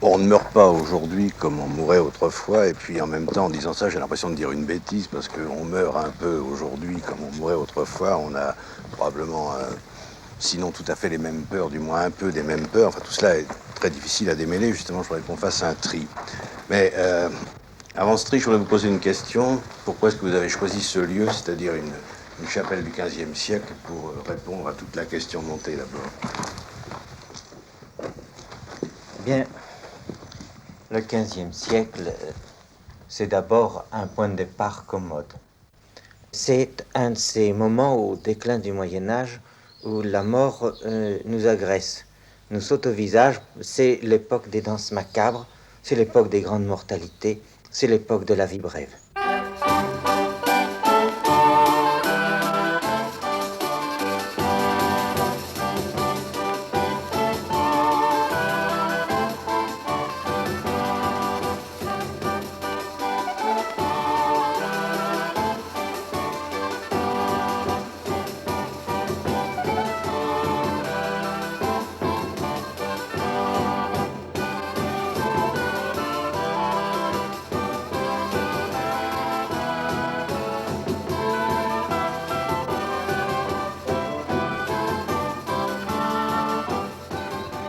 On ne meurt pas aujourd'hui comme on mourait autrefois, et puis en même temps, en disant ça, j'ai l'impression de dire une bêtise, parce qu'on meurt un peu aujourd'hui comme on mourait autrefois. On a probablement, sinon tout à fait les mêmes peurs, du moins un peu des mêmes peurs. Enfin, tout cela est très difficile à démêler. Justement, je voudrais qu'on fasse un tri. Mais avant ce tri, je voudrais vous poser une question. Pourquoi est-ce que vous avez choisi ce lieu, c'est-à-dire une chapelle du XVe siècle, pour répondre à toute la question montée d'abord? Bien, le XVe siècle, c'est d'abord un point de départ commode. C'est un de ces moments au déclin du Moyen-Âge où la mort nous agresse, nous saute au visage. C'est l'époque des danses macabres, c'est l'époque des grandes mortalités, c'est l'époque de la vie brève.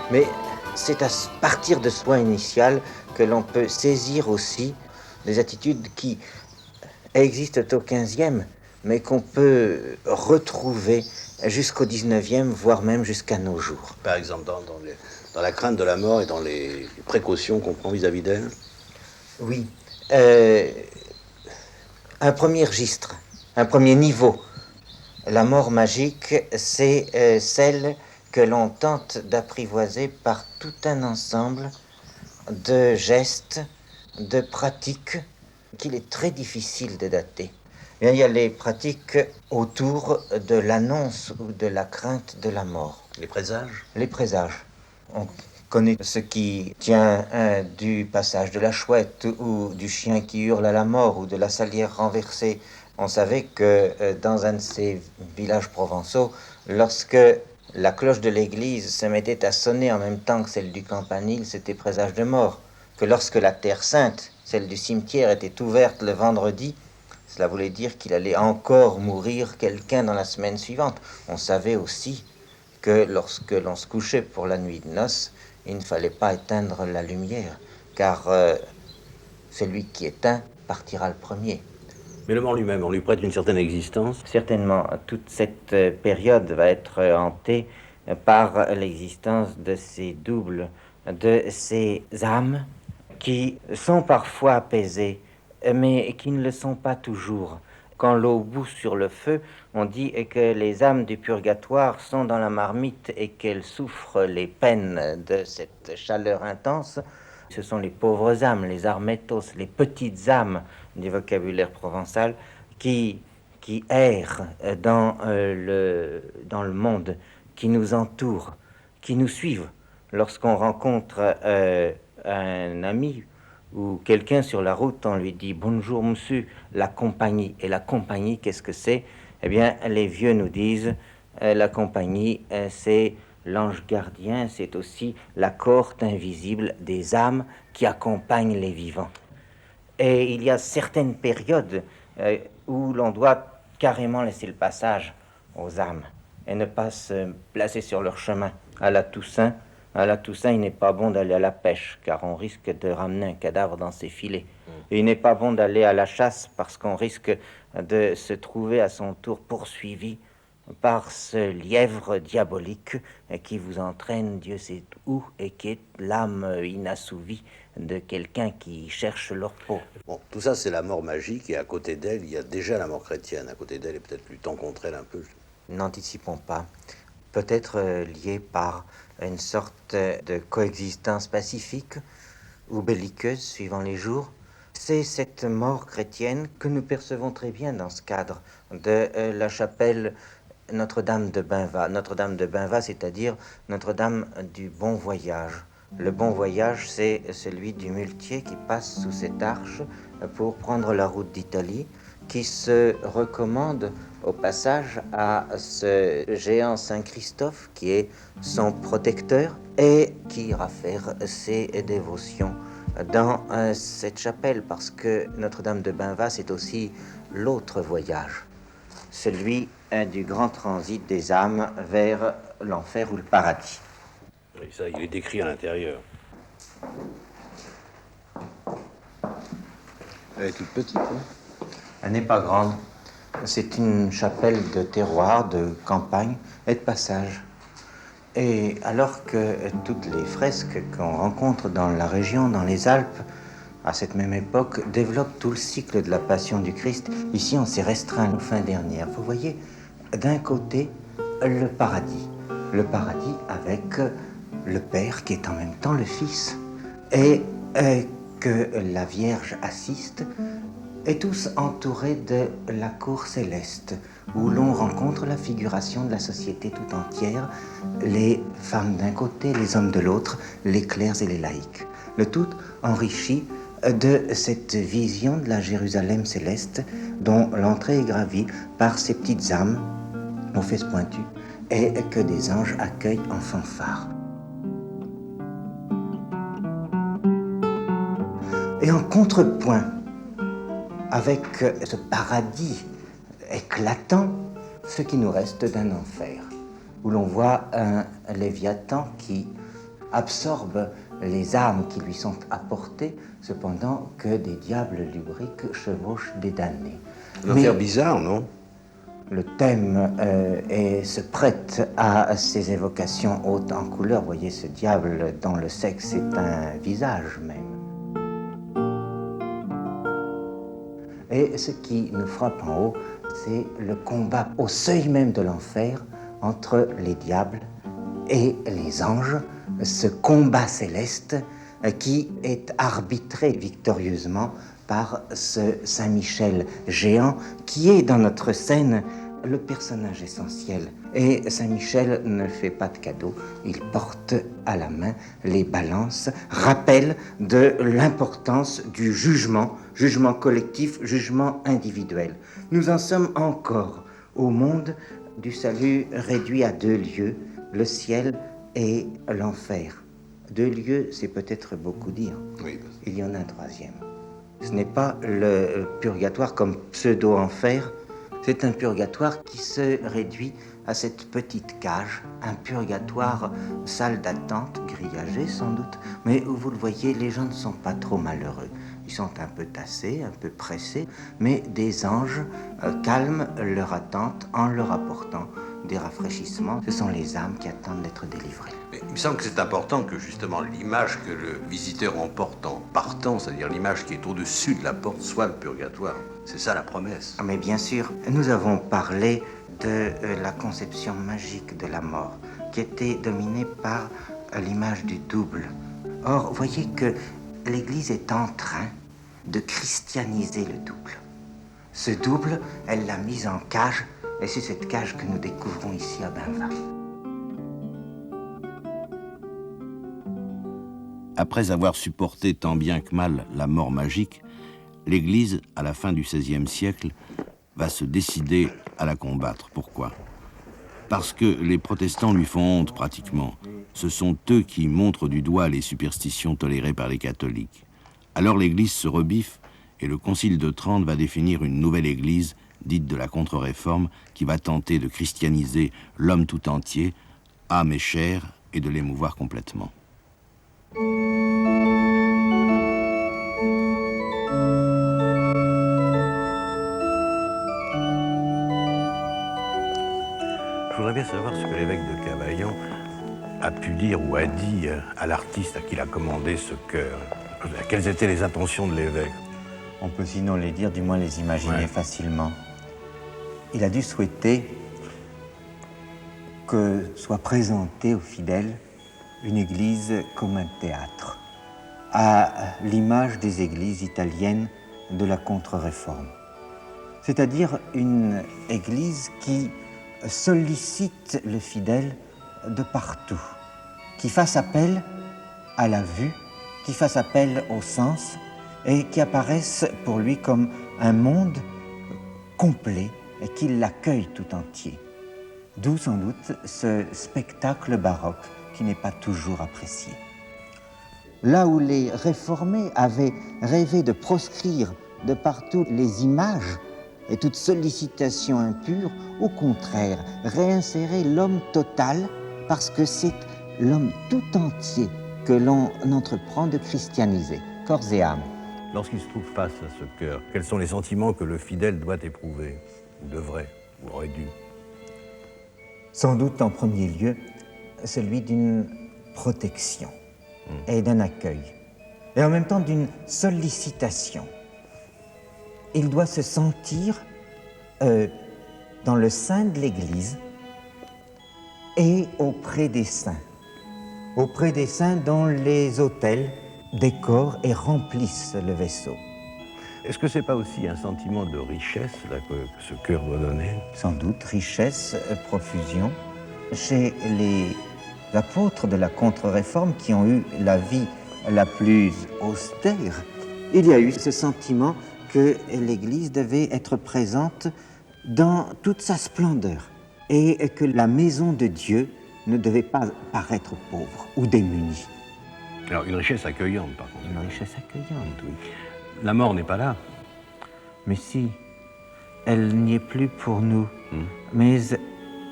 Mais c'est à partir de ce point initial que l'on peut saisir aussi des attitudes qui existent au XVe, mais qu'on peut retrouver jusqu'au XIXe, voire même jusqu'à nos jours. Par exemple, dans la crainte de la mort et dans les précautions qu'on prend vis-à-vis d'elle? Oui. Un premier registre, un premier niveau. La mort magique, c'est celle que l'on tente d'apprivoiser par tout un ensemble de gestes, de pratiques qu'il est très difficile de dater. Il y a les pratiques autour de l'annonce ou de la crainte de la mort. Les présages? Les présages. On connaît ce qui tient du passage de la chouette ou du chien qui hurle à la mort ou de la salière renversée. On savait que dans un de ces villages provençaux, lorsque la cloche de l'église se mettait à sonner en même temps que celle du campanile, c'était présage de mort. Que lorsque la terre sainte, celle du cimetière, était ouverte le vendredi, cela voulait dire qu'il allait encore mourir quelqu'un dans la semaine suivante. On savait aussi que lorsque l'on se couchait pour la nuit de noces, il ne fallait pas éteindre la lumière, car celui qui éteint partira le premier. Mais le mort lui-même, on lui prête une certaine existence? Certainement, toute cette période va être hantée par l'existence de ces doubles, de ces âmes qui sont parfois apaisées, mais qui ne le sont pas toujours. Quand l'eau bout sur le feu, on dit que les âmes du purgatoire sont dans la marmite et qu'elles souffrent les peines de cette chaleur intense. Ce sont les pauvres âmes, les armetos, les petites âmes du vocabulaire provençal qui errent dans le monde, qui nous entoure, qui nous suivent. Lorsqu'on rencontre un ami ou quelqu'un sur la route, on lui dit « Bonjour monsieur, la compagnie ». Et la compagnie, qu'est-ce que c'est? Eh bien, les vieux nous disent la compagnie, c'est l'ange gardien, c'est aussi la cohorte invisible des âmes qui accompagnent les vivants. Et il y a certaines périodes où l'on doit carrément laisser le passage aux âmes et ne pas se placer sur leur chemin. À la Toussaint, il n'est pas bon d'aller à la pêche, car on risque de ramener un cadavre dans ses filets. Et il n'est pas bon d'aller à la chasse, parce qu'on risque de se trouver à son tour poursuivi par ce lièvre diabolique qui vous entraîne Dieu sait où et qui est l'âme inassouvie de quelqu'un qui cherche leur peau. Bon, tout ça, c'est la mort magique, et à côté d'elle, il y a déjà la mort chrétienne. À côté d'elle, et peut-être luttant contre elle un peu. N'anticipons pas. Peut-être lié par une sorte de coexistence pacifique ou belliqueuse, suivant les jours. C'est cette mort chrétienne que nous percevons très bien dans ce cadre de la chapelle Notre-Dame de Bainva. Notre-Dame de Bainva, c'est-à-dire Notre-Dame du Bon Voyage. Le Bon Voyage, c'est celui du muletier qui passe sous cette arche pour prendre la route d'Italie, qui se recommande au passage à ce géant Saint Christophe qui est son protecteur et qui ira faire ses dévotions dans cette chapelle, parce que Notre-Dame de Benva, c'est aussi l'autre voyage, celui du grand transit des âmes vers l'enfer ou le paradis. Oui, ça, il est décrit à l'intérieur. Elle est toute petite, hein? Elle n'est pas grande. C'est une chapelle de terroir, de campagne et de passage. Et alors que toutes les fresques qu'on rencontre dans la région, dans les Alpes, à cette même époque, développent tout le cycle de la Passion du Christ, ici on s'est restreint aux fins dernières. Vous voyez, d'un côté, le paradis avec le Père qui est en même temps le Fils, et que la Vierge assiste, et tous entourés de la cour céleste, où l'on rencontre la figuration de la société tout entière, les femmes d'un côté, les hommes de l'autre, les clercs et les laïcs. Le tout enrichi de cette vision de la Jérusalem céleste, dont l'entrée est gravie par ces petites âmes aux fesses pointues, et que des anges accueillent en fanfare. Et en contrepoint, avec ce paradis éclatant, ce qui nous reste d'un enfer, où l'on voit un Léviathan qui absorbe les âmes qui lui sont apportées, cependant que des diables lubriques chevauchent des damnés. Un enfer bizarre, non? Le thème se prête à ces évocations hautes en couleur. Vous voyez, ce diable dont le sexe est un visage même. Et ce qui nous frappe en haut, c'est le combat au seuil même de l'enfer entre les diables et les anges, ce combat céleste qui est arbitré victorieusement par ce Saint-Michel géant qui est dans notre scène le personnage essentiel. Et Saint-Michel ne fait pas de cadeau, il porte à la main les balances, rappel de l'importance du jugement, jugement collectif, jugement individuel. Nous en sommes encore au monde du salut réduit à 2 lieux, le ciel et l'enfer. 2 lieux, c'est peut-être beaucoup dire. Oui. Il y en a un 3e. Ce n'est pas le purgatoire comme pseudo-enfer, c'est un purgatoire qui se réduit à cette petite cage, un purgatoire, salle d'attente, grillagée sans doute, mais où vous le voyez, les gens ne sont pas trop malheureux. Ils sont un peu tassés, un peu pressés, mais des anges calment leur attente en leur apportant des rafraîchissements. Ce sont les âmes qui attendent d'être délivrées. Mais il me semble que c'est important que justement l'image que le visiteur emporte en partant, c'est-à-dire l'image qui est au-dessus de la porte, soit le purgatoire. C'est ça la promesse. Mais bien sûr, nous avons parlé de la conception magique de la mort, qui était dominée par l'image du double. Or, voyez que l'Église est en train de christianiser le double. Ce double, elle l'a mis en cage, et c'est cette cage que nous découvrons ici à Benva. Après avoir supporté tant bien que mal la mort magique, l'Église, à la fin du XVIe siècle, va se décider à la combattre. Pourquoi ? Parce que les protestants lui font honte pratiquement. Ce sont eux qui montrent du doigt les superstitions tolérées par les catholiques. Alors l'Église se rebiffe et le Concile de Trente va définir une nouvelle Église, dite de la Contre-Réforme, qui va tenter de christianiser l'homme tout entier, âme et chair, et de l'émouvoir complètement. Je voudrais bien savoir ce que l'évêque de Cavaillon a pu dire ou a dit à l'artiste à qui il a commandé ce chœur. Quelles étaient les intentions de l'évêque? On peut sinon les dire, du moins les imaginer facilement. Il a dû souhaiter que soit présentée aux fidèles une église comme un théâtre, à l'image des églises italiennes de la Contre-Réforme. C'est-à-dire une église qui sollicite le fidèle de partout, qui fasse appel à la vue, qui fasse appel au sens et qui apparaisse pour lui comme un monde complet et qui l'accueille tout entier. D'où sans doute ce spectacle baroque qui n'est pas toujours apprécié. Là où les réformés avaient rêvé de proscrire de partout les images et toute sollicitation impure, au contraire, réinsérer l'homme total, parce que c'est l'homme tout entier que l'on entreprend de christianiser, corps et âme. Lorsqu'il se trouve face à ce cœur, quels sont les sentiments que le fidèle doit éprouver, ou devrait, ou aurait dû? Sans doute en premier lieu, celui d'une protection et d'un accueil, et en même temps d'une sollicitation. Il doit se sentir dans le sein de l'Église et auprès des saints dont les autels décorent et remplissent le vaisseau. Est-ce que c'est pas aussi un sentiment de richesse là, que ce cœur doit donner? Sans doute richesse, profusion. Chez les apôtres de la contre-réforme qui ont eu la vie la plus austère, il y a eu ce sentiment que l'Église devait être présente dans toute sa splendeur et que la maison de Dieu ne devait pas paraître pauvre ou démunie. Alors une richesse accueillante par contre. Une richesse accueillante, oui. La mort n'est pas là. Mais si, elle n'y est plus pour nous. Mais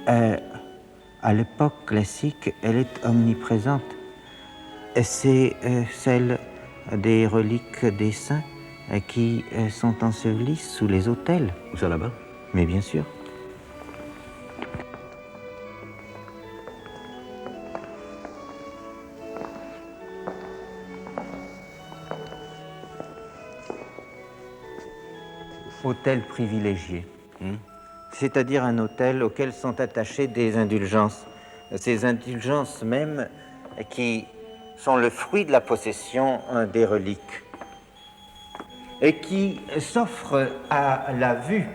à l'époque classique, elle est omniprésente. C'est celle des reliques des saints qui sont ensevelis sous les autels. Où ça là-bas? Mais bien sûr. Autel privilégié, c'est-à-dire un autel auquel sont attachées des indulgences. Ces indulgences même qui sont le fruit de la possession des reliques et qui s'offrent à la vue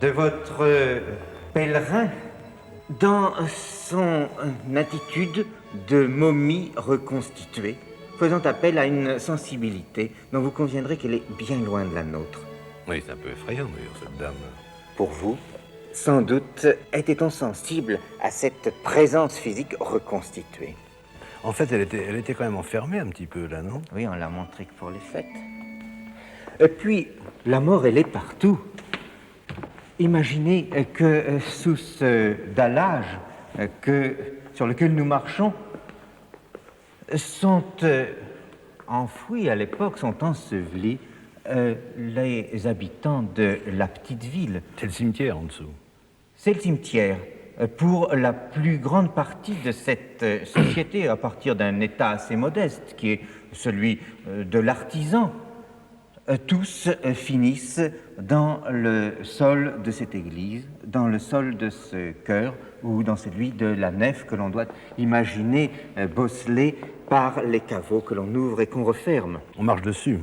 de votre pèlerin dans son attitude de momie reconstituée, faisant appel à une sensibilité dont vous conviendrez qu'elle est bien loin de la nôtre. Oui, c'est un peu effrayant d'ailleurs, cette dame. Pour vous, sans doute, était-on sensible à cette présence physique reconstituée? En fait, elle était quand même enfermée un petit peu là, non? Oui, on l'a montré que pour les fêtes. Et puis, la mort, elle est partout. Imaginez que sous ce dallage sur lequel nous marchons, sont enfouis à l'époque, sont ensevelis les habitants de la petite ville. C'est le cimetière en dessous. C'est le cimetière. Pour la plus grande partie de cette société, à partir d'un état assez modeste, qui est celui de l'artisan, tous finissent dans le sol de cette église, dans le sol de ce chœur, ou dans celui de la nef que l'on doit imaginer bosselée par les caveaux que l'on ouvre et qu'on referme. On marche dessus.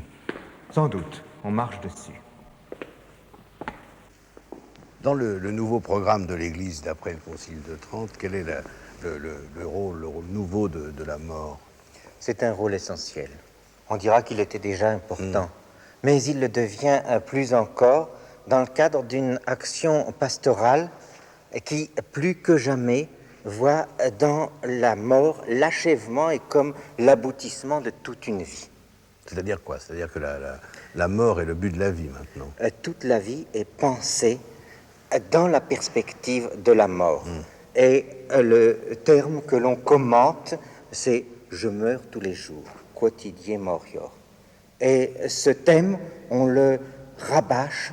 Sans doute, on marche dessus. Dans le nouveau programme de l'Église d'après le Concile de Trente, quel est le rôle nouveau de la mort? C'est un rôle essentiel. On dira qu'il était déjà important, mais il le devient plus encore dans le cadre d'une action pastorale qui, plus que jamais, voit dans la mort l'achèvement et comme l'aboutissement de toute une vie. C'est-à-dire quoi? C'est-à-dire que la mort est le but de la vie maintenant? Toute la vie est pensée dans la perspective de la mort. Et le terme que l'on commente, c'est « je meurs tous les jours », quotidien morior. Et ce thème, on le rabâche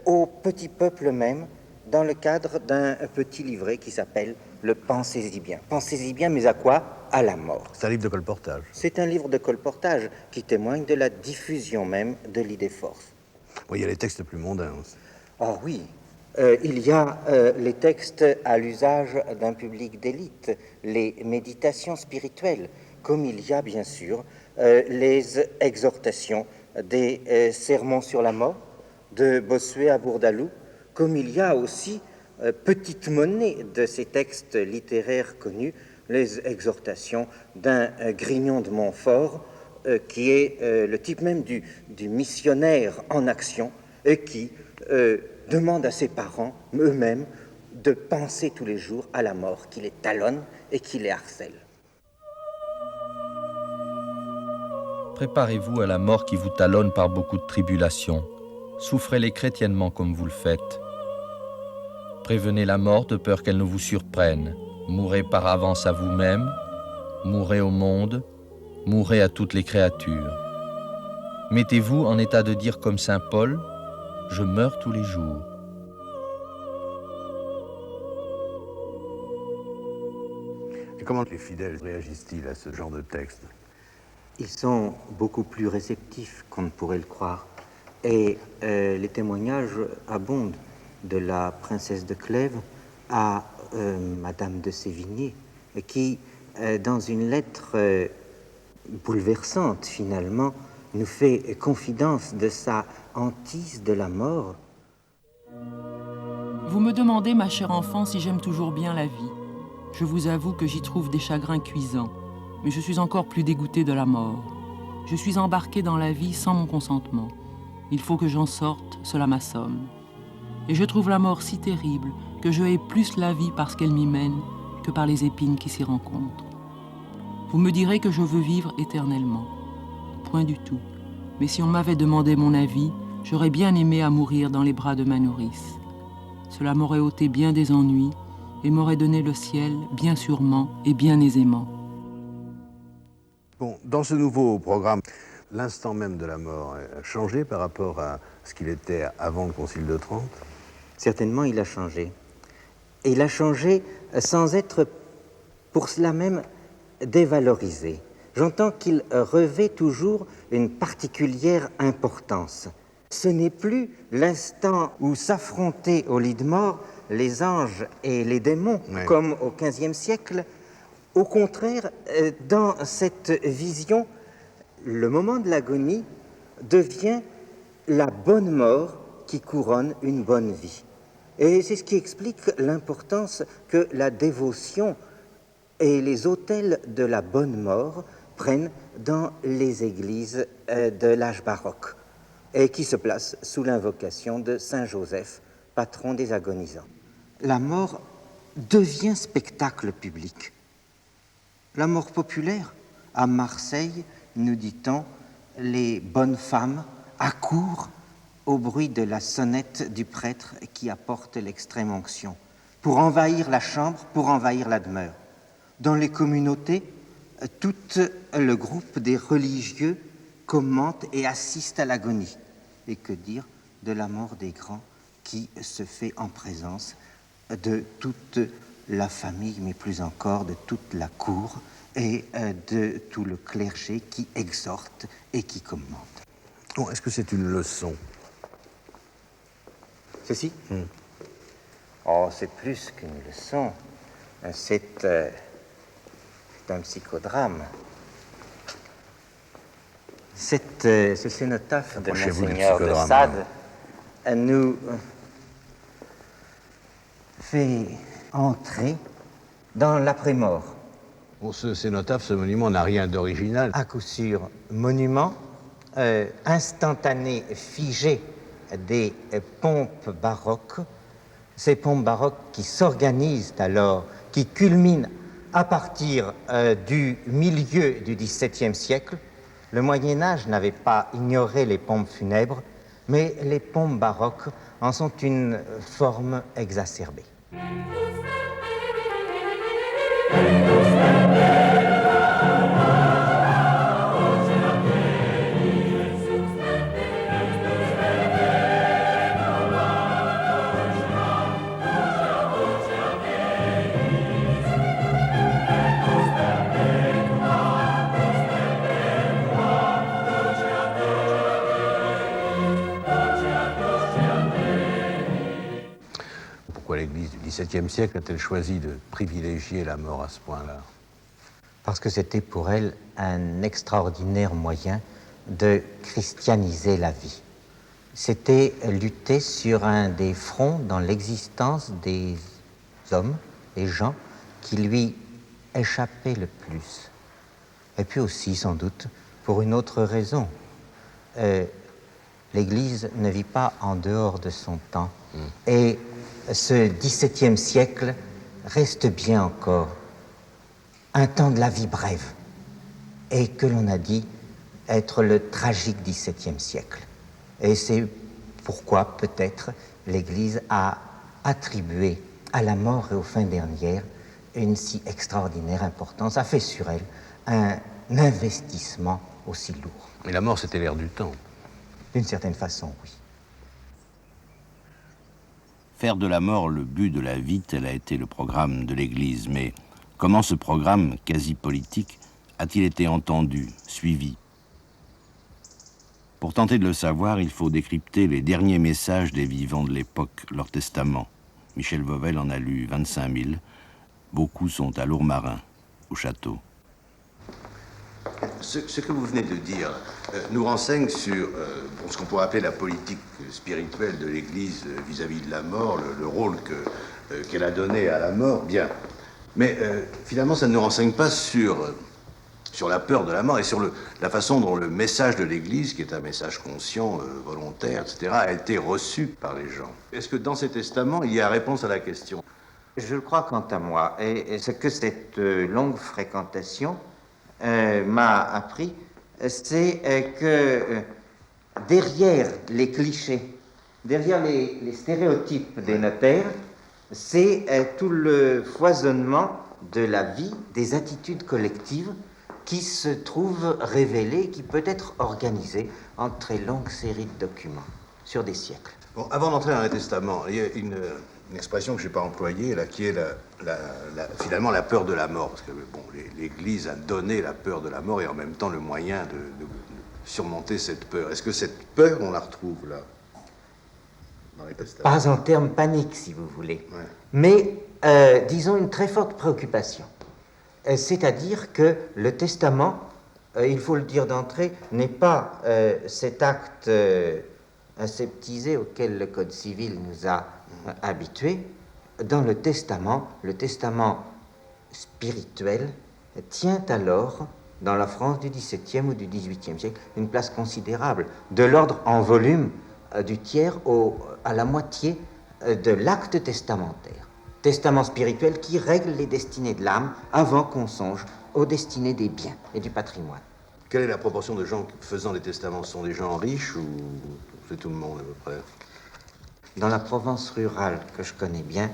au petit peuple même dans le cadre d'un petit livret qui s'appelle le Pensez-y bien. Pensez-y bien, mais à quoi? À la mort. C'est un livre de colportage. C'est un livre de colportage qui témoigne de la diffusion même de l'idée force. Oui, il y a les textes plus mondains aussi. Oh oui, il y a les textes à l'usage d'un public d'élite, les méditations spirituelles, comme il y a bien sûr les exhortations des sermons sur la mort de Bossuet à Bourdaloue, comme il y a aussi petite monnaie de ces textes littéraires connus, les exhortations d'un Grignon de Montfort, qui est le type même du missionnaire en action et qui demande à ses parents eux-mêmes de penser tous les jours à la mort qui les talonne et qui les harcèle. Préparez-vous à la mort qui vous talonne par beaucoup de tribulations. Souffrez-les chrétiennement comme vous le faites. Prévenez la mort de peur qu'elle ne vous surprenne. Mourrez par avance à vous-même, mourrez au monde, mourrez à toutes les créatures. Mettez-vous en état de dire comme saint Paul, « Je meurs tous les jours ». Et comment les fidèles réagissent-ils à ce genre de texte? Ils sont beaucoup plus réceptifs qu'on ne pourrait le croire. Et les témoignages abondent, de la princesse de Clèves à Madame de Sévigné, qui, dans une lettre bouleversante finalement, nous fait confidence de sa hantise de la mort. Vous me demandez, ma chère enfant, si j'aime toujours bien la vie. Je vous avoue que j'y trouve des chagrins cuisants, mais je suis encore plus dégoûtée de la mort. Je suis embarquée dans la vie sans mon consentement. Il faut que j'en sorte, cela m'assomme. Et je trouve la mort si terrible que je hais plus la vie parce qu'elle m'y mène que par les épines qui s'y rencontrent. Vous me direz que je veux vivre éternellement. Point du tout. Mais si on m'avait demandé mon avis, j'aurais bien aimé à mourir dans les bras de ma nourrice. Cela m'aurait ôté bien des ennuis et m'aurait donné le ciel bien sûrement et bien aisément. Bon, dans ce nouveau programme, l'instant même de la mort a changé par rapport à ce qu'il était avant le Concile de Trente? Certainement, il a changé. Et il a changé sans être pour cela même dévalorisé. J'entends qu'il revêt toujours une particulière importance. Ce n'est plus l'instant où s'affrontaient au lit de mort les anges et les démons, oui, comme au XVe siècle. Au contraire, dans cette vision, le moment de l'agonie devient la bonne mort qui couronne une bonne vie. Et c'est ce qui explique l'importance que la dévotion et les autels de la bonne mort prennent dans les églises de l'âge baroque et qui se placent sous l'invocation de Saint Joseph, patron des agonisants. La mort devient spectacle public. La mort populaire, à Marseille, nous dit-on, les bonnes femmes accourent au bruit de la sonnette du prêtre qui apporte l'extrême onction, pour envahir la chambre, pour envahir la demeure. Dans les communautés, tout le groupe des religieux commente et assiste à l'agonie. Et que dire de la mort des grands qui se fait en présence de toute la famille, mais plus encore de toute la cour et de tout le clergé qui exhorte et qui commente. Bon, est-ce que c'est une leçon? Ceci Oh, c'est plus qu'une leçon. C'est un psychodrame. Ce cénotaphe de Monseigneur de Sade nous fait entrer dans l'après-mort. Bon, ce cénotaphe, ce monument n'a rien d'original. À coup sûr, monument instantané, figé des pompes baroques, ces pompes baroques qui s'organisent alors, qui culminent à partir du milieu du XVIIe siècle. Le Moyen-Âge n'avait pas ignoré les pompes funèbres, mais les pompes baroques en sont une forme exacerbée. Pourquoi l'Église du XVIIe siècle a-t-elle choisi de privilégier la mort à ce point-là? Parce que c'était pour elle un extraordinaire moyen de christianiser la vie. C'était lutter sur un des fronts dans l'existence des hommes, des gens qui lui échappaient le plus. Et puis aussi, sans doute, pour une autre raison. l'Église ne vit pas en dehors de son temps. Et ce XVIIe siècle reste bien encore un temps de la vie brève, et que l'on a dit être le tragique XVIIe siècle. Et c'est pourquoi peut-être l'Église a attribué à la mort et aux fins dernières une si extraordinaire importance, a fait sur elle un investissement aussi lourd. Mais la mort, c'était l'air du temps. D'une certaine façon, oui. Faire de la mort le but de la vie, tel a été le programme de l'Église. Mais comment ce programme, quasi politique, a-t-il été entendu, suivi? Pour tenter de le savoir, il faut décrypter les derniers messages des vivants de l'époque, leur testament. Michel Vauvel en a lu 25 000. Beaucoup sont à Lourmarin, au château. Ce que vous venez de dire nous renseigne sur ce qu'on pourrait appeler la politique spirituelle de l'Église vis-à-vis de la mort, le rôle qu'elle a donné à la mort, bien. Mais finalement, ça ne nous renseigne pas sur la peur de la mort et sur la façon dont le message de l'Église, qui est un message conscient, volontaire, etc., a été reçu par les gens. Est-ce que dans ces testaments, il y a réponse à la question? Je le crois quant à moi. Et ce que cette longue fréquentation m'a appris, c'est que derrière les clichés, derrière les stéréotypes des notaires, c'est tout le foisonnement de la vie, des attitudes collectives qui se trouvent révélées, qui peut être organisées en très longue série de documents sur des siècles. Bon, avant d'entrer dans les testaments, il y a une expression que je n'ai pas employée, là, qui est finalement la peur de la mort. Parce que bon, l'Église a donné la peur de la mort et en même temps le moyen de surmonter cette peur. Est-ce que cette peur, on la retrouve là, dans les testaments? Pas en termes paniques, si vous voulez, Ouais. mais disons une très forte préoccupation. C'est-à-dire que le testament, il faut le dire d'entrée, n'est pas cet acte aseptisé auquel le Code civil nous a habitués. Dans le testament spirituel tient alors, dans la France du XVIIe ou du XVIIIe siècle, une place considérable, de l'ordre en volume du tiers à la moitié de l'acte testamentaire. Testament spirituel qui règle les destinées de l'âme avant qu'on songe aux destinées des biens et du patrimoine. Quelle est la proportion de gens faisant des testaments? Ce sont des gens riches ou c'est tout le monde à peu près? Dans la Provence rurale que je connais bien,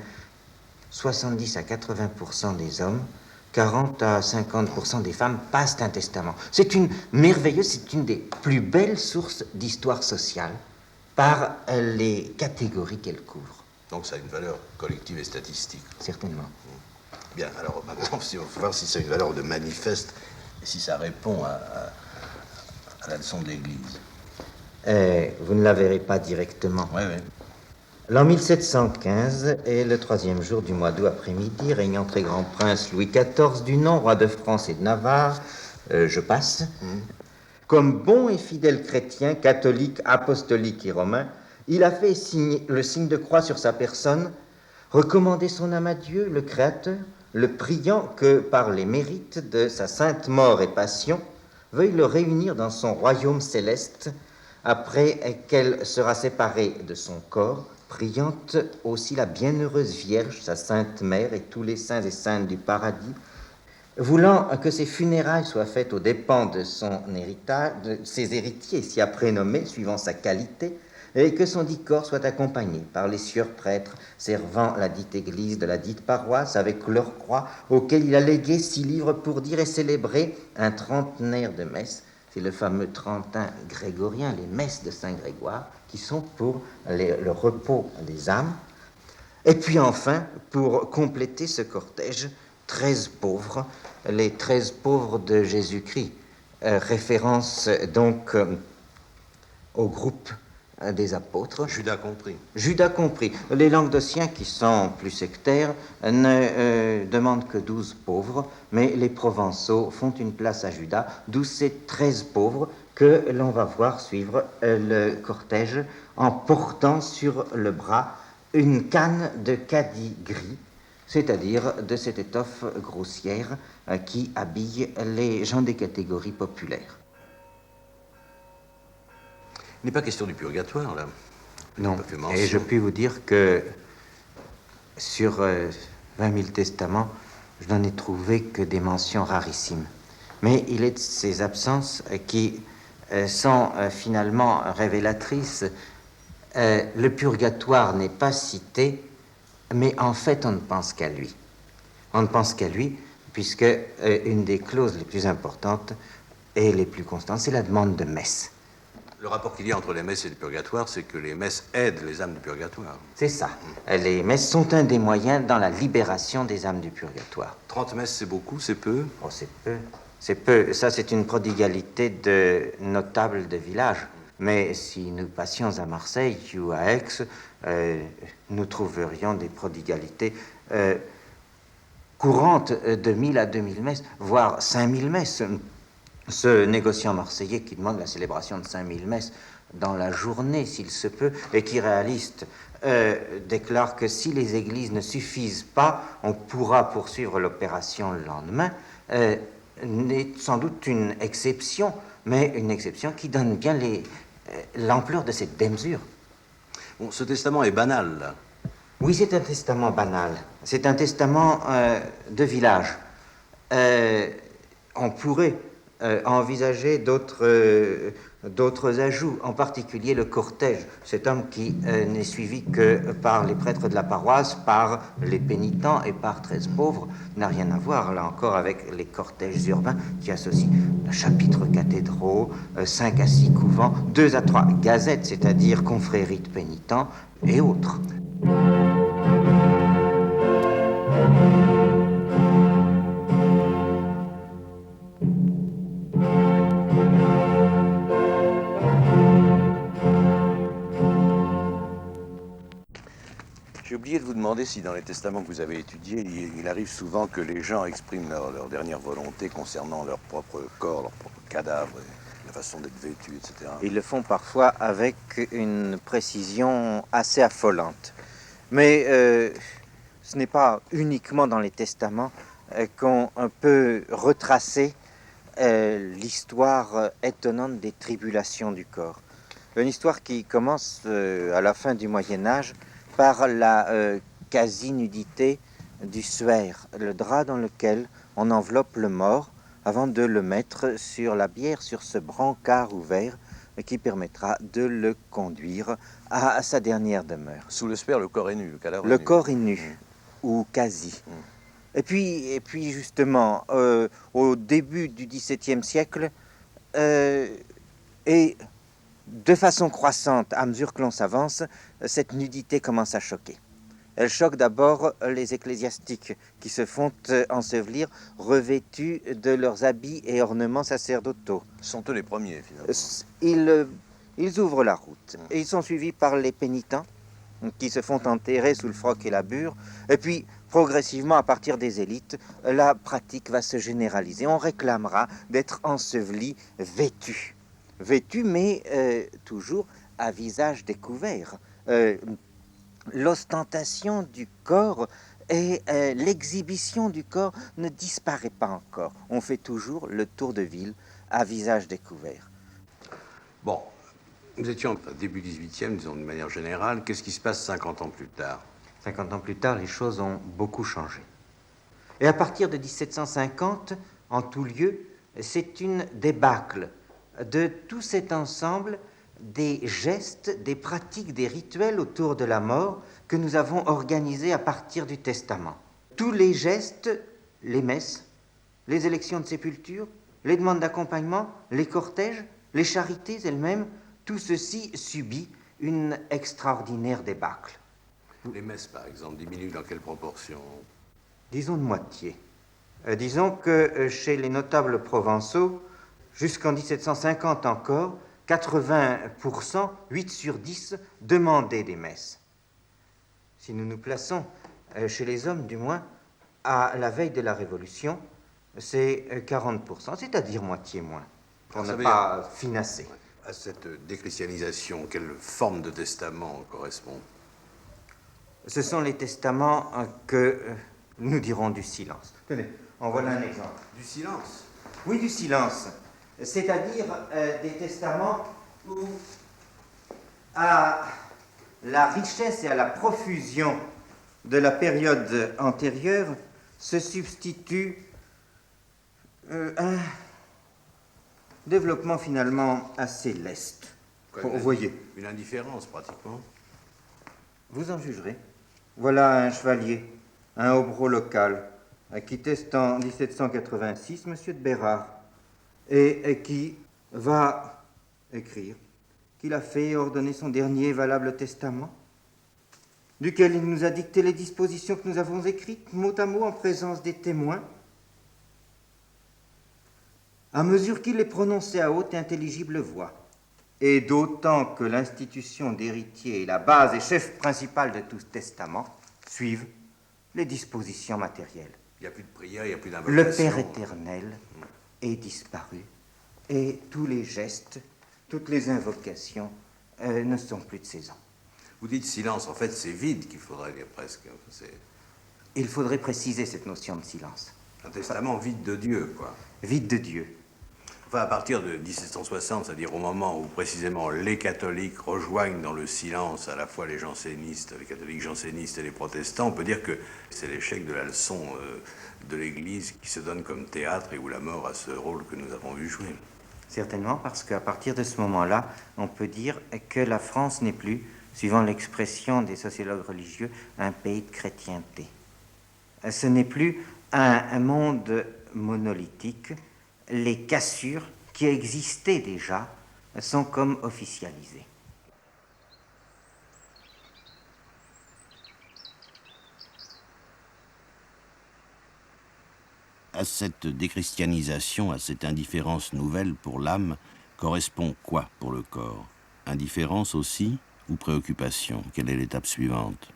70 à 80% des hommes, 40 à 50% des femmes passent un testament. C'est une des plus belles sources d'histoire sociale par les catégories qu'elle couvre. Donc ça a une valeur collective et statistique. Certainement. Bien, alors maintenant, il faut voir si ça a une valeur de manifeste et si ça répond à la leçon de l'Église. Vous ne la verrez pas directement. Oui. L'an 1715 est le 3e jour du mois d'août après-midi, régnant très grand prince Louis XIV du nom, roi de France et de Navarre, je passe. Comme bon et fidèle chrétien, catholique, apostolique et romain, il a fait le signe de croix sur sa personne, recommandé son âme à Dieu, le Créateur, le priant que, par les mérites de sa sainte mort et passion, veuille le réunir dans son royaume céleste, après qu'elle sera séparée de son corps, priant aussi la bienheureuse Vierge, sa sainte mère, et tous les saints et saintes du paradis, voulant que ses funérailles soient faites aux dépens de son héritage, de ses héritiers, si après nommés, suivant sa qualité, et que son dit corps soit accompagné par les sieurs prêtres servant la dite église de la dite paroisse avec leur croix, auquel il a légué 6 livres pour dire et célébrer un trentenaire de messes. C'est le fameux trentin grégorien, les messes de Saint-Grégoire, qui sont pour le repos des âmes. Et puis enfin, pour compléter ce cortège, 13 pauvres, les 13 pauvres de Jésus-Christ, référence donc au groupe des apôtres. Judas compris. Judas compris. Les Languedociens, qui sont plus sectaires, ne demandent que 12 pauvres, mais les Provençaux font une place à Judas, d'où ces 13 pauvres que l'on va voir suivre le cortège en portant sur le bras une canne de caddie gris, c'est-à-dire de cette étoffe grossière qui habille les gens des catégories populaires. Il n'est pas question du purgatoire, là. Non, et je puis vous dire que sur 20 000 testaments, je n'en ai trouvé que des mentions rarissimes. Mais il est de ces absences qui sont finalement révélatrices. Le purgatoire n'est pas cité, mais en fait, on ne pense qu'à lui. On ne pense qu'à lui, puisque une des clauses les plus importantes et les plus constantes, c'est la demande de messe. Le rapport qu'il y a entre les messes et le purgatoire, c'est que les messes aident les âmes du purgatoire. C'est ça. Les messes sont un des moyens dans la libération des âmes du purgatoire. 30 messes, c'est beaucoup, c'est peu? Oh, c'est peu. C'est peu. Ça, c'est une prodigalité de notables de village. Mais si nous passions à Marseille ou à Aix, nous trouverions des prodigalités courantes de 1000 à 2000 messes, voire 5000 messes. Ce négociant marseillais qui demande la célébration de 5000 messes dans la journée, s'il se peut, et qui, réaliste, déclare que si les églises ne suffisent pas, on pourra poursuivre l'opération le lendemain, n'est sans doute une exception, mais une exception qui donne bien l'ampleur de cette démesure. Bon, ce testament est banal, là. Oui, c'est un testament banal. C'est un testament de village. On pourrait envisager d'autres ajouts, en particulier le cortège. Cet homme qui n'est suivi que par les prêtres de la paroisse, par les pénitents et par 13 pauvres, n'a rien à voir, là encore, avec les cortèges urbains qui associent chapitres cathédraux, 5 à 6 couvents, 2 à 3 gazettes, c'est-à-dire confréries de pénitents et autres. J'ai oublié de vous demander si dans les testaments que vous avez étudiés, il arrive souvent que les gens expriment leur dernière volonté concernant leur propre corps, leur propre cadavre, la façon d'être vêtu, etc. Ils le font parfois avec une précision assez affolante. Mais ce n'est pas uniquement dans les testaments qu'on peut retracer l'histoire étonnante des tribulations du corps. Une histoire qui commence à la fin du Moyen-Âge par la quasi-nudité du suaire, le drap dans lequel on enveloppe le mort avant de le mettre sur la bière, sur ce brancard ouvert qui permettra de le conduire à sa dernière demeure. Sous le suaire, le corps est nu, le cadavre Le corps est nu, ou quasi. Et puis justement, au début du XVIIe siècle, et de façon croissante, à mesure que l'on s'avance, cette nudité commence à choquer. Elle choque d'abord les ecclésiastiques qui se font ensevelir revêtus de leurs habits et ornements sacerdotaux. Sont eux les premiers, finalement. Ils ouvrent la route. Et ils sont suivis par les pénitents qui se font enterrer sous le froc et la bure. Et puis, progressivement, à partir des élites, la pratique va se généraliser. On réclamera d'être enseveli vêtu. Vêtu, mais toujours à visage découvert. L'ostentation du corps et l'exhibition du corps ne disparaît pas encore. On fait toujours le tour de ville à visage découvert. Bon, nous étions au début 18e, disons de manière générale. Qu'est-ce qui se passe 50 ans plus tard? 50 ans plus tard, les choses ont beaucoup changé. Et à partir de 1750, en tout lieu, c'est une débâcle de tout cet ensemble des gestes, des pratiques, des rituels autour de la mort que nous avons organisés à partir du testament. Tous les gestes, les messes, les élections de sépulture, les demandes d'accompagnement, les cortèges, les charités elles-mêmes, tout ceci subit une extraordinaire débâcle. Les messes, par exemple, diminuent dans quelle proportion? Disons de moitié. Disons que chez les notables provençaux, jusqu'en 1750 encore, 80%, 8 sur 10, demandaient des messes. Si nous nous plaçons, chez les hommes du moins, à la veille de la Révolution, c'est 40%, c'est-à-dire moitié moins, pour ne pas finasser. À cette déchristianisation, quelle forme de testament correspond? Ce sont les testaments que nous dirons du silence. Tenez, en voilà un exemple. Du silence? Oui, du silence. C'est-à-dire des testaments où À la richesse et à la profusion de la période antérieure se substitue un développement finalement assez leste. Vous voyez. Une indifférence, pratiquement. Vous en jugerez. Voilà un chevalier, un hobereau local, qui teste en 1786 M. de Bérard, et qui va écrire qu'il a fait et ordonné son dernier valable testament, duquel il nous a dicté les dispositions que nous avons écrites, mot à mot, en présence des témoins, à mesure qu'il les prononçait à haute et intelligible voix, et d'autant que l'institution d'héritier est la base et chef principal de tout testament, suivent les dispositions matérielles. Il n'y a plus de prière, il n'y a plus d'invocation. Le Père éternel est disparu, et tous les gestes, toutes les invocations ne sont plus de saison. Vous dites silence, en fait c'est vide qu'il faudrait dire presque. Il faudrait préciser cette notion de silence. Un testament vide de Dieu, quoi. Vide de Dieu. Enfin, à partir de 1760, c'est-à-dire au moment où précisément les catholiques rejoignent dans le silence à la fois les jansénistes, les catholiques jansénistes et les protestants, on peut dire que c'est l'échec de la leçon de l'Église qui se donne comme théâtre et où la mort a ce rôle que nous avons vu jouer. Certainement, parce qu'à partir de ce moment-là, on peut dire que la France n'est plus, suivant l'expression des sociologues religieux, un pays de chrétienté. Ce n'est plus un monde monolithique. Les cassures qui existaient déjà sont comme officialisées. À cette déchristianisation, à cette indifférence nouvelle pour l'âme, correspond quoi pour le corps? Indifférence aussi ou préoccupation? Quelle est l'étape suivante?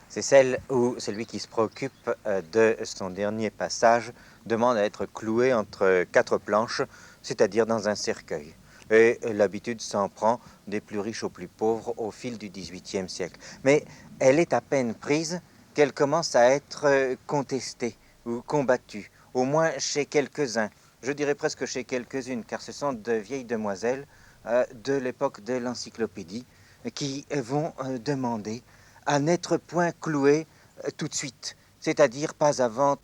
C'est celle où celui qui se préoccupe de son dernier passage demande à être cloué entre quatre planches, c'est-à-dire dans un cercueil. Et l'habitude s'en prend des plus riches aux plus pauvres au fil du XVIIIe siècle. Mais elle est à peine prise qu'elle commence à être contestée ou combattue, au moins chez quelques-uns, je dirais presque chez quelques-unes, car ce sont de vieilles demoiselles de l'époque de l'encyclopédie qui vont demander à n'être point clouées tout de suite, c'est-à-dire pas avant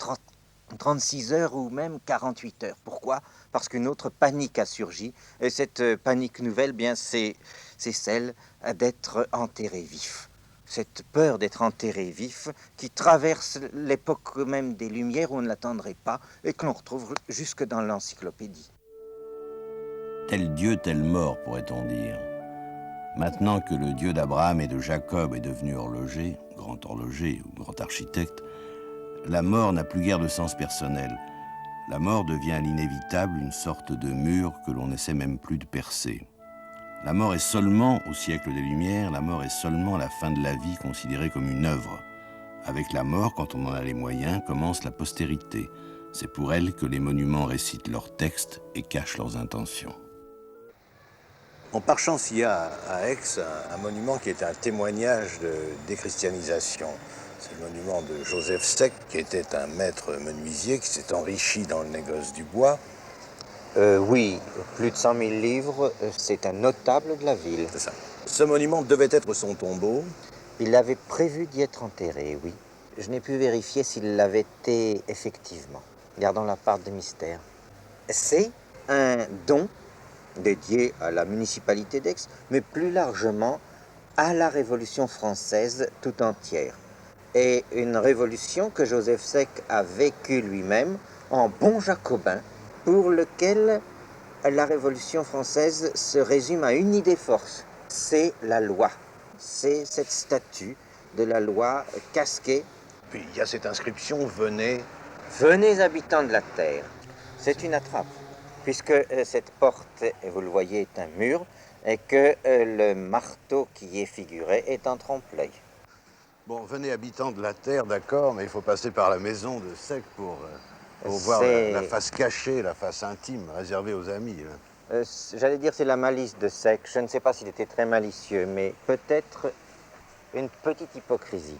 36 heures ou même 48 heures. Pourquoi? Parce qu'une autre panique a surgi, et cette panique nouvelle, bien, c'est celle d'être enterré vif. Cette peur d'être enterré vif qui traverse l'époque même des Lumières où on ne l'attendrait pas et que l'on retrouve jusque dans l'encyclopédie. Tel Dieu, telle mort, pourrait-on dire. Maintenant que le Dieu d'Abraham et de Jacob est devenu horloger, grand horloger ou grand architecte, la mort n'a plus guère de sens personnel. La mort devient l'inévitable, une sorte de mur que l'on n'essaie même plus de percer. La mort est seulement, au siècle des Lumières, la mort est seulement la fin de la vie considérée comme une œuvre. Avec la mort, quand on en a les moyens, commence la postérité. C'est pour elle que les monuments récitent leurs textes et cachent leurs intentions. En par chance, il y a à Aix un monument qui est un témoignage de déchristianisation. C'est le monument de Joseph Sec, qui était un maître menuisier, qui s'est enrichi dans le négoce du bois. Oui, plus de 100 000 livres, c'est un notable de la ville. C'est ça. Ce monument devait être son tombeau. Il avait prévu d'y être enterré, oui. Je n'ai pu vérifier s'il l'avait été effectivement. Gardons la part de mystère. C'est un don dédié à la municipalité d'Aix, mais plus largement à la Révolution française tout entière. Et une révolution que Joseph Sec a vécue lui-même en bon jacobin, pour lequel la Révolution française se résume à une idée force, c'est la loi. C'est cette statue de la loi casquée. Puis il y a cette inscription, venez. Venez habitants de la terre. C'est une attrape, puisque cette porte, vous le voyez, est un mur, et que le marteau qui y est figuré est un trompe-l'œil. Bon, venez habitants de la terre, d'accord, mais il faut passer par la maison de Sec pour voir la face cachée, la face intime, réservée aux amis. J'allais dire c'est la malice de Sec. Je ne sais pas s'il était très malicieux, mais peut-être une petite hypocrisie.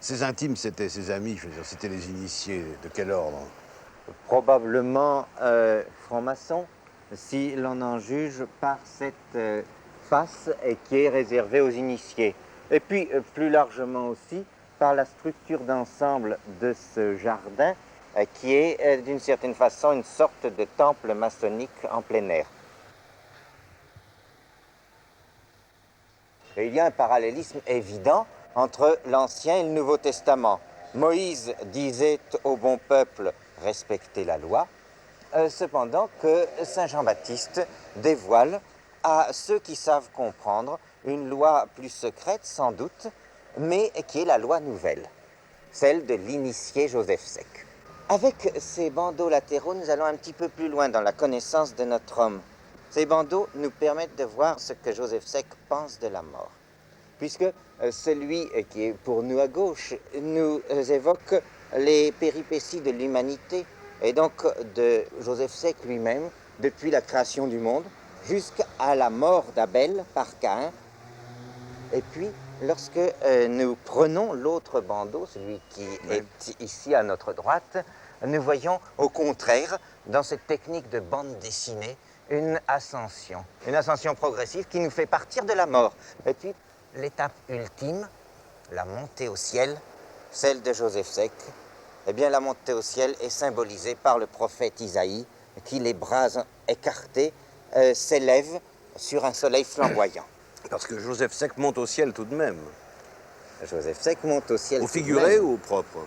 Ses intimes, c'était ses amis, je veux dire, c'était les initiés. De quel ordre? Probablement franc-maçon, si l'on en juge par cette espace qui est réservé aux initiés. Et puis, plus largement aussi, par la structure d'ensemble de ce jardin, qui est d'une certaine façon une sorte de temple maçonnique en plein air. Et il y a un parallélisme évident entre l'Ancien et le Nouveau Testament. Moïse disait au bon peuple « respectez la loi », cependant que Saint Jean-Baptiste dévoile à ceux qui savent comprendre une loi plus secrète sans doute, mais qui est la loi nouvelle, celle de l'initié Joseph Sec. Avec ces bandeaux latéraux, nous allons un petit peu plus loin dans la connaissance de notre homme. Ces bandeaux nous permettent de voir ce que Joseph Sec pense de la mort, puisque celui qui est pour nous à gauche nous évoque les péripéties de l'humanité, et donc de Joseph Sec lui-même, depuis la création du monde, jusqu'à la mort d'Abel par Caïn. Et puis, lorsque nous prenons l'autre bandeau, celui qui est ici à notre droite, nous voyons au contraire, dans cette technique de bande dessinée, une ascension progressive qui nous fait partir de la mort. Et puis, l'étape ultime, la montée au ciel, celle de Joseph Sec, eh bien, la montée au ciel est symbolisée par le prophète Isaïe, qui, les bras écartés, s'élève sur un soleil flamboyant. Parce que Joseph Sec monte au ciel tout de même. Joseph Sec monte au ciel. Au figuré ou au propre?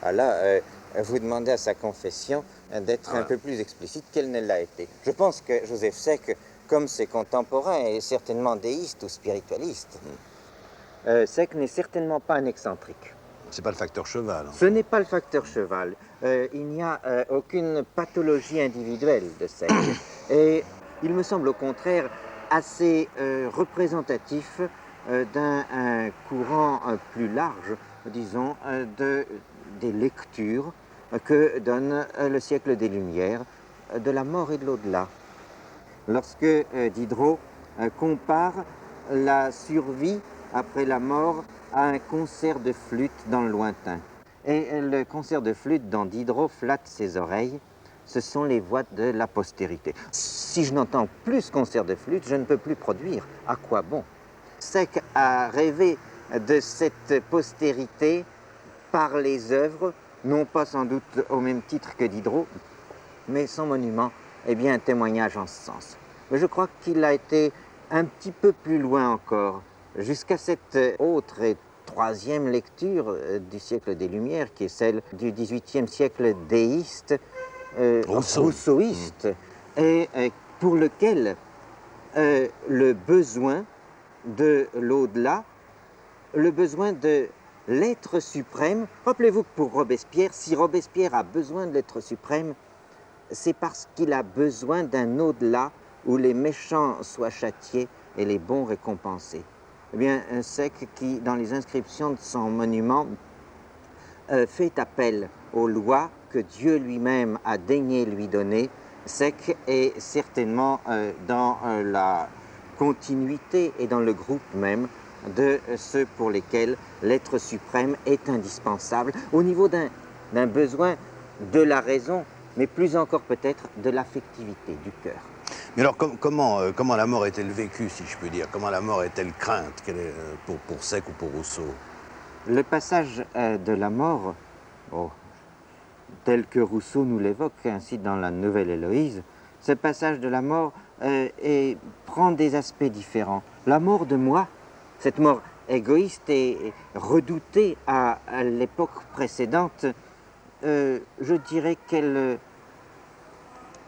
Ah là, vous demandez à sa confession d'être un peu plus explicite qu'elle ne l'a été. Je pense que Joseph Sec, comme ses contemporains, est certainement déiste ou spiritualiste. Sec n'est certainement pas un excentrique. C'est pas le facteur cheval. Ce n'est pas le facteur cheval. Il n'y a aucune pathologie individuelle de Sec. Et il me semble au contraire assez représentatif d'un courant plus large, disons, des lectures que donne le siècle des Lumières de la mort et de l'au-delà. Lorsque Diderot compare la survie après la mort à un concert de flûte dans le lointain. Et le concert de flûte dont Diderot flatte ses oreilles, ce sont les voix de la postérité. Si je n'entends plus ce concert de flûte, je ne peux plus produire. À quoi bon? Sec a rêvé de cette postérité par les œuvres, non pas sans doute au même titre que Diderot, mais son monument est bien un témoignage en ce sens. Mais je crois qu'il a été un petit peu plus loin encore, jusqu'à cette autre et troisième lecture du siècle des Lumières, qui est celle du XVIIIe siècle déiste, rousseauiste, et pour lequel le besoin de l'au-delà, le besoin de l'être suprême, rappelez-vous que pour Robespierre, si Robespierre a besoin de l'être suprême, c'est parce qu'il a besoin d'un au-delà où les méchants soient châtiés et les bons récompensés. Eh bien, Sec, qui, dans les inscriptions de son monument, fait appel aux lois que Dieu lui-même a daigné lui donner, Sec est certainement dans la continuité et dans le groupe même de ceux pour lesquels l'être suprême est indispensable, au niveau d'un besoin de la raison, mais plus encore peut-être de l'affectivité, du cœur. Mais alors, comment la mort est-elle vécue, si je peux dire? Comment la mort est-elle crainte pour Sec ou pour Rousseau? Le passage de la mort, tel que Rousseau nous l'évoque ainsi dans la Nouvelle Héloïse, ce passage de la mort prend des aspects différents. La mort de moi, cette mort égoïste et redoutée à l'époque précédente, je dirais qu'elle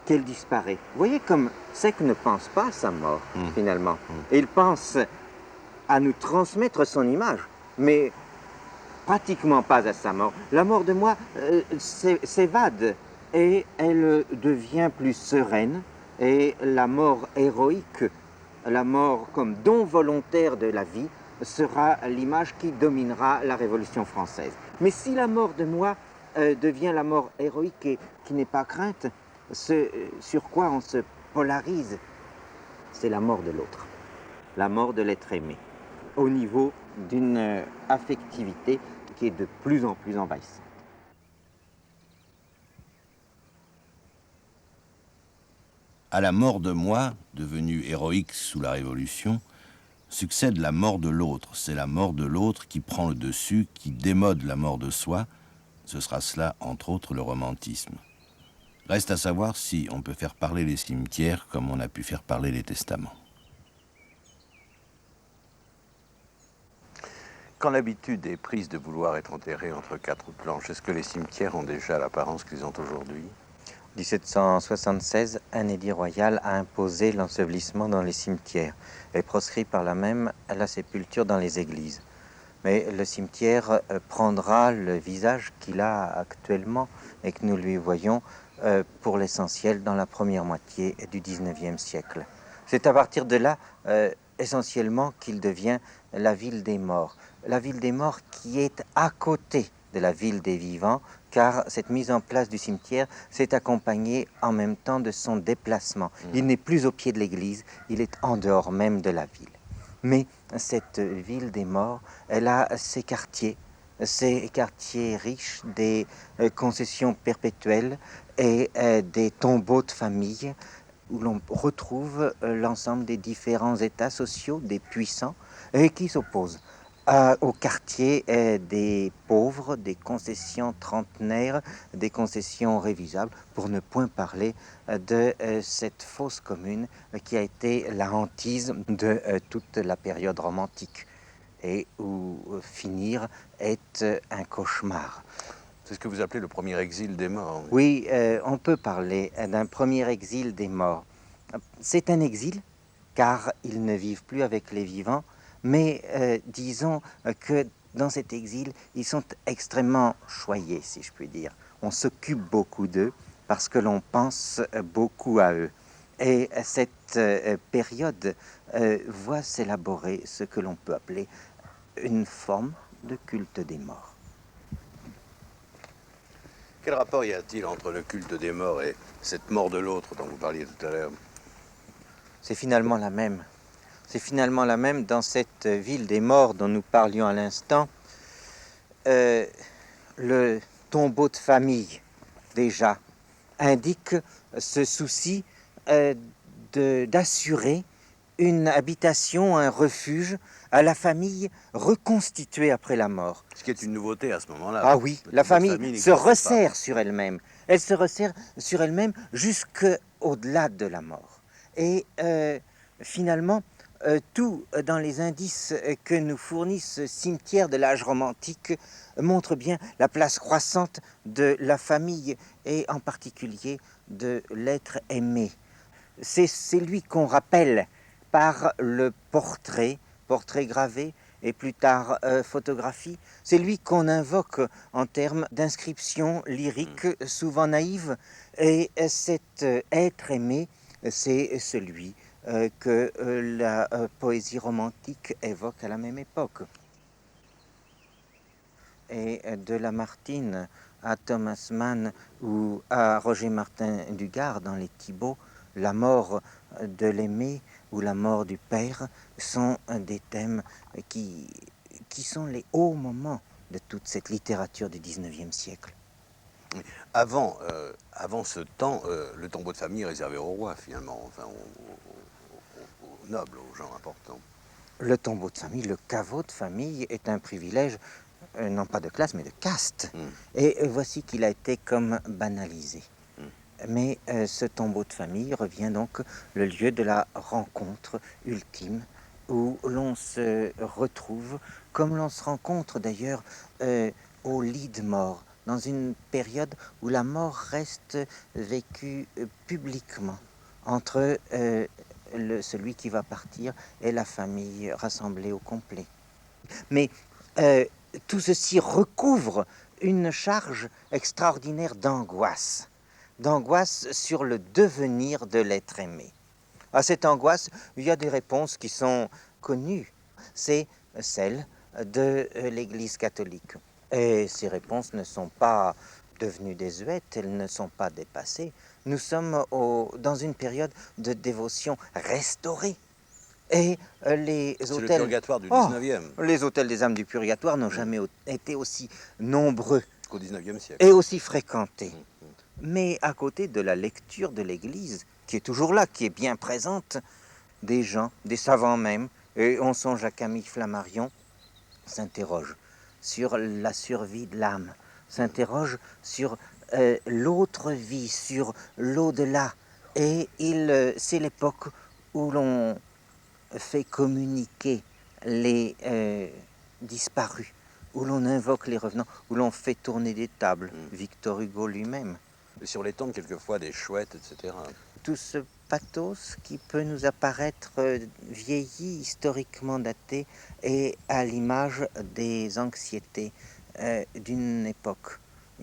disparaît. Vous voyez comme Sec ne pense pas à sa mort, finalement. Il pense à nous transmettre son image, mais pratiquement pas à sa mort. La mort de moi s'évade et elle devient plus sereine, et la mort héroïque, la mort comme don volontaire de la vie, sera l'image qui dominera la Révolution française. Mais si la mort de moi devient la mort héroïque et qui n'est pas crainte, ce sur quoi on se polarise, c'est la mort de l'autre, la mort de l'être aimé, au niveau d'une affectivité qui est de plus en plus envahissante. À la mort de moi, devenue héroïque sous la Révolution, succède la mort de l'autre. C'est la mort de l'autre qui prend le dessus, qui démode la mort de soi. Ce sera cela, entre autres, le romantisme. Reste à savoir si on peut faire parler les cimetières comme on a pu faire parler les testaments. Quand l'habitude est prise de vouloir être enterré entre quatre planches, est-ce que les cimetières ont déjà l'apparence qu'ils ont aujourd'hui? En 1776, un édit royal a imposé l'ensevelissement dans les cimetières et proscrit par là même la sépulture dans les églises. Mais le cimetière prendra le visage qu'il a actuellement et que nous lui voyons pour l'essentiel dans la première moitié du XIXe siècle. C'est à partir de là, essentiellement, qu'il devient la ville des morts. La ville des morts qui est à côté de la ville des vivants, car cette mise en place du cimetière s'est accompagnée en même temps de son déplacement. Il n'est plus au pied de l'église, il est en dehors même de la ville. Mais cette ville des morts, elle a ses quartiers riches, des concessions perpétuelles et des tombeaux de famille où l'on retrouve l'ensemble des différents états sociaux des puissants et qui s'opposent au quartier des pauvres, des concessions trentenaires, des concessions révisables, pour ne point parler de cette fosse commune qui a été la hantise de toute la période romantique et où finir est un cauchemar. C'est ce que vous appelez le premier exil des morts. Oui, on peut parler d'un premier exil des morts. C'est un exil car ils ne vivent plus avec les vivants, mais disons que dans cet exil, ils sont extrêmement choyés, si je puis dire. On s'occupe beaucoup d'eux parce que l'on pense beaucoup à eux. Et cette période voit s'élaborer ce que l'on peut appeler une forme de culte des morts. Quel rapport y a-t-il entre le culte des morts et cette mort de l'autre dont vous parliez tout à l'heure? C'est finalement la même. C'est finalement la même dans cette ville des morts dont nous parlions à l'instant. Le tombeau de famille, déjà, indique ce souci d'assurer une habitation, un refuge à la famille reconstituée après la mort. Ce qui est une nouveauté à ce moment-là. Ah oui, la famille se resserre sur elle-même. Elle se resserre sur elle-même jusqu'au-delà de la mort. Et finalement, tout dans les indices que nous fournissent ce cimetière de l'âge romantique montre bien la place croissante de la famille et en particulier de l'être aimé. C'est lui qu'on rappelle par le portrait gravé et plus tard photographie. C'est lui qu'on invoque en termes d'inscriptions lyriques souvent naïves. Et cet être aimé, c'est celui que la poésie romantique évoque à la même époque. Et de Lamartine à Thomas Mann ou à Roger Martin Dugard dans Les Thibaux, la mort de l'aimé ou la mort du père sont des thèmes qui sont les hauts moments de toute cette littérature du XIXe siècle. Avant ce temps, le tombeau de famille est réservé au roi, finalement, enfin aux nobles, aux gens importants. Le tombeau de famille, le caveau de famille est un privilège, non pas de classe, mais de caste. Et voici qu'il a été comme banalisé. Mais ce tombeau de famille revient donc le lieu de la rencontre ultime où l'on se retrouve, comme l'on se rencontre d'ailleurs au lit de mort, dans une période où la mort reste vécue publiquement entre celui qui va partir et la famille rassemblée au complet. Mais tout ceci recouvre une charge extraordinaire d'angoisse sur le devenir de l'être aimé. À cette angoisse, il y a des réponses qui sont connues. C'est celle de l'Église catholique. Et ces réponses ne sont pas devenues désuètes, elles ne sont pas dépassées. Nous sommes dans une période de dévotion restaurée. Et les C'est autels... le purgatoire du 19e. Les autels des âmes du purgatoire n'ont jamais été aussi nombreux Qu'au 19e siècle. et aussi fréquentés. Mais à côté de la lecture de l'Église, qui est toujours là, qui est bien présente, des gens, des savants même, et on songe à Camille Flammarion, s'interrogent sur la survie de l'âme, s'interrogent sur l'autre vie, sur l'au-delà. Et c'est l'époque où l'on fait communiquer les disparus, où l'on invoque les revenants, où l'on fait tourner des tables. Victor Hugo lui-même. Et sur les tombes, quelquefois, des chouettes, etc. Tout ce pathos qui peut nous apparaître vieilli, historiquement daté, et à l'image des anxiétés d'une époque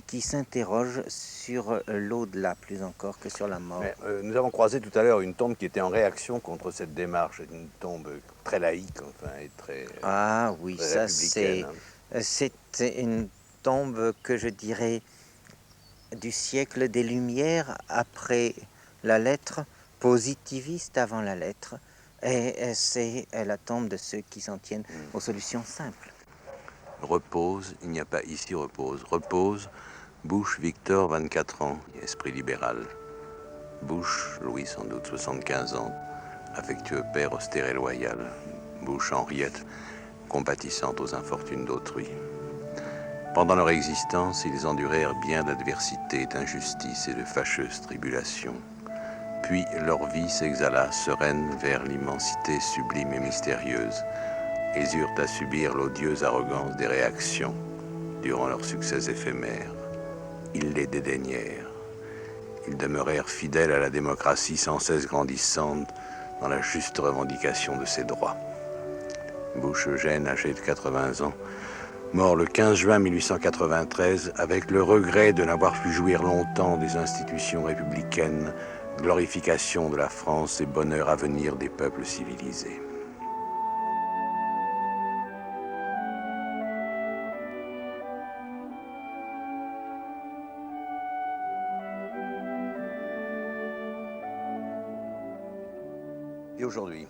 qui s'interroge sur l'au-delà plus encore que sur la mort. Mais, nous avons croisé tout à l'heure une tombe qui était en réaction contre cette démarche, une tombe très laïque, enfin, et très, ah oui, très ça républicaine. c'est une tombe que je dirais du siècle des Lumières après la lettre, positiviste avant la lettre, et c'est la tombe de ceux qui s'en tiennent aux solutions simples. Repose, il n'y a pas ici repose. Repose, Bush Victor, 24 ans, esprit libéral. Bush Louis, sans doute 75 ans, affectueux père austère et loyal. Bush Henriette, compatissante aux infortunes d'autrui. Pendant leur existence, ils endurèrent bien d'adversité, d'injustice et de fâcheuses tribulations. Puis leur vie s'exhala sereine vers l'immensité sublime et mystérieuse. Ils eurent à subir l'odieuse arrogance des réactions durant leurs succès éphémères. Ils les dédaignèrent. Ils demeurèrent fidèles à la démocratie sans cesse grandissante dans la juste revendication de ses droits. Bush Eugène, âgé de 80 ans, mort le 15 juin 1893 avec le regret de n'avoir pu jouir longtemps des institutions républicaines, glorification de la France et bonheur à venir des peuples civilisés. Et aujourd'hui ?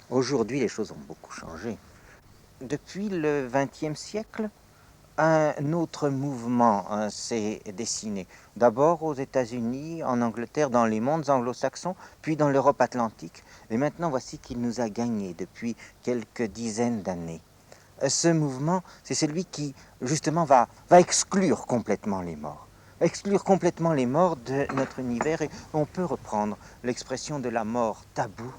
Aujourd'hui, les choses ont beaucoup changé. Depuis le XXe siècle, un autre mouvement s'est dessiné. D'abord aux États-Unis, en Angleterre, dans les mondes anglo-saxons, puis dans l'Europe atlantique. Et maintenant, voici qu'il nous a gagnés depuis quelques dizaines d'années. Ce mouvement, c'est celui qui, justement, va exclure complètement les morts. Exclure complètement les morts de notre univers. Et on peut reprendre l'expression de la mort taboue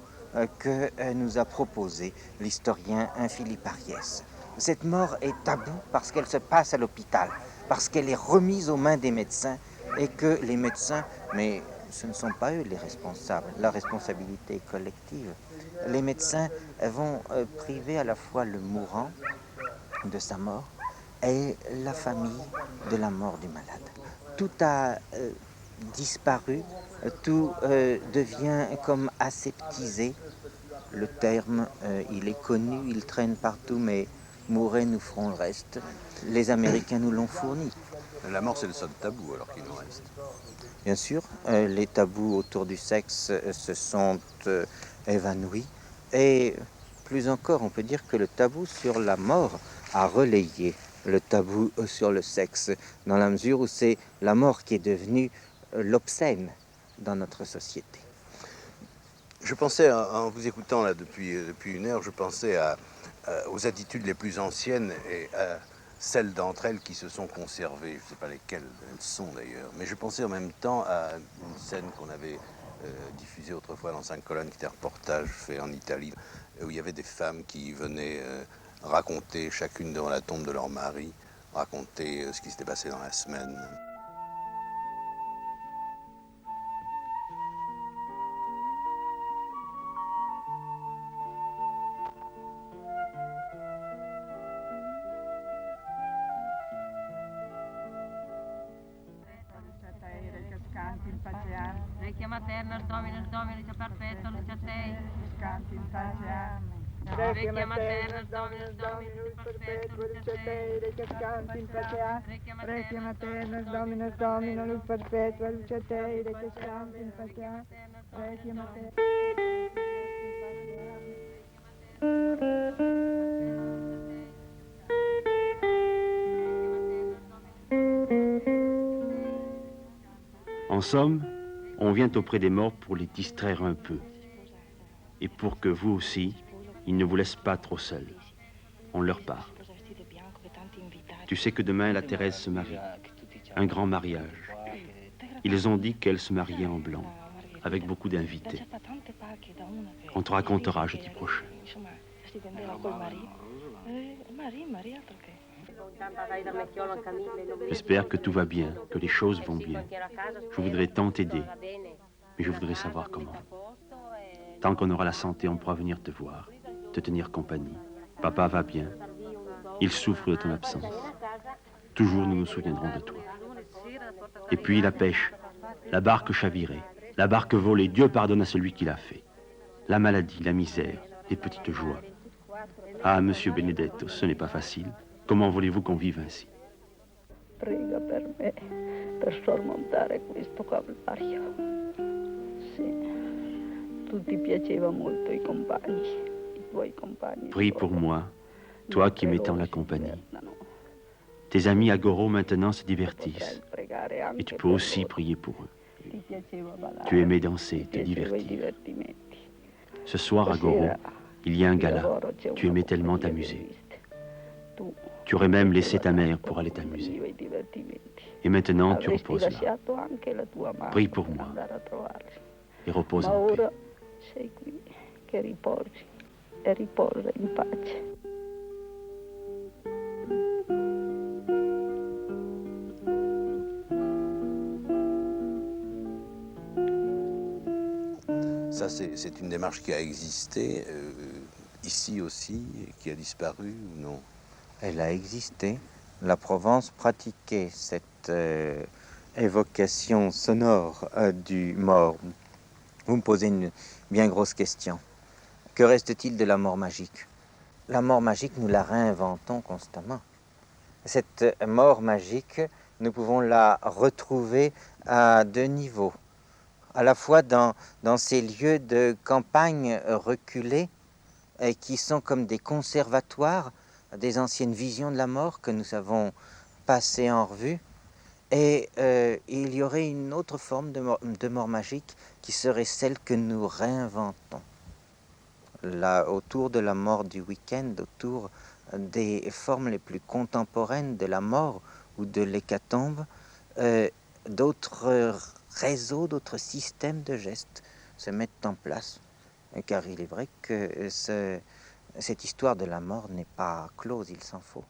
que nous a proposé l'historien Philippe Ariès. Cette mort est taboue parce qu'elle se passe à l'hôpital, parce qu'elle est remise aux mains des médecins et que les médecins, mais ce ne sont pas eux les responsables, la responsabilité est collective. Les médecins vont priver à la fois le mourant de sa mort et la famille de la mort du malade. Tout a disparu, tout devient comme aseptisé. Le terme, il est connu, il traîne partout, mais mourez, nous ferons le reste. Les Américains nous l'ont fourni. La mort, c'est le seul tabou alors qu'il nous reste. Bien sûr, les tabous autour du sexe se sont évanouis. Et plus encore, on peut dire que le tabou sur la mort a relayé le tabou sur le sexe, dans la mesure où c'est la mort qui est devenue l'obscène dans notre société. Je pensais, en vous écoutant là depuis une heure, je pensais aux attitudes les plus anciennes et à celles d'entre elles qui se sont conservées. Je ne sais pas lesquelles elles sont d'ailleurs, mais je pensais en même temps à une scène qu'on avait diffusée autrefois dans 5 colonnes, qui était un reportage fait en Italie, où il y avait des femmes qui venaient raconter, chacune devant la tombe de leur mari, raconter ce qui s'était passé dans la semaine. Requiem aeternus Dominus Dominus perpetuum luce Tei. Descansi in pace, amen. Requiem aeternus Dominus Dominus perpetuum luce Tei. Descansi in pace, amen. Requiem aeternus Dominus Dominus perpetuum luce Tei. Descansi in pace, amen. Requiem aeternus. En somme, on vient auprès des morts pour les distraire un peu. Et pour que vous aussi, ils ne vous laissent pas trop seuls. On leur parle. Tu sais que demain, la Thérèse se marie. Un grand mariage. Ils ont dit qu'elle se mariait en blanc, avec beaucoup d'invités. On te racontera jeudi prochain. J'espère que tout va bien, que les choses vont bien. Je voudrais tant t'aider, mais je voudrais savoir comment. Tant qu'on aura la santé, on pourra venir te voir, te tenir compagnie. Papa va bien. Il souffre de ton absence. Toujours nous nous souviendrons de toi. Et puis la pêche, la barque chavirée, la barque volée, Dieu pardonne à celui qui l'a fait. La maladie, la misère, les petites joies. Ah, monsieur Benedetto, ce n'est pas facile. Comment voulez-vous qu'on vive ainsi? Prega per me, per sormontare questo calvario. Sì, tu ti piaceva molto i compagni, i tuoi compagni. Prie pour moi, toi qui m'étends la compagnie. Tes amis à Goro maintenant se divertissent. Et tu peux aussi prier pour eux. Tu aimais danser, te divertir. Ce soir à Goro, il y a un gala. Tu aimais tellement t'amuser. Tu aurais même laissé ta mère pour aller t'amuser. Et maintenant, tu reposes là. Prie pour moi. Et repose en paix. Sei qui, che riposi e riposa in pace. Ça, c'est une démarche qui a existé ici aussi, et qui a disparu ou non? Elle a existé. La Provence pratiquait cette évocation sonore du mort. Vous me posez une bien grosse question. Que reste-t-il de la mort magique? La mort magique, nous la réinventons constamment. Cette mort magique, nous pouvons la retrouver à deux niveaux. À la fois dans ces lieux de campagne reculés qui sont comme des conservatoires des anciennes visions de la mort que nous avons passées en revue. Et il y aurait une autre forme de mort magique qui serait celle que nous réinventons. Là, autour de la mort du week-end, autour des formes les plus contemporaines de la mort ou de l'hécatombe, d'autres réseaux, d'autres systèmes de gestes se mettent en place. Car il est vrai que cette histoire de la mort n'est pas close, il s'en faut.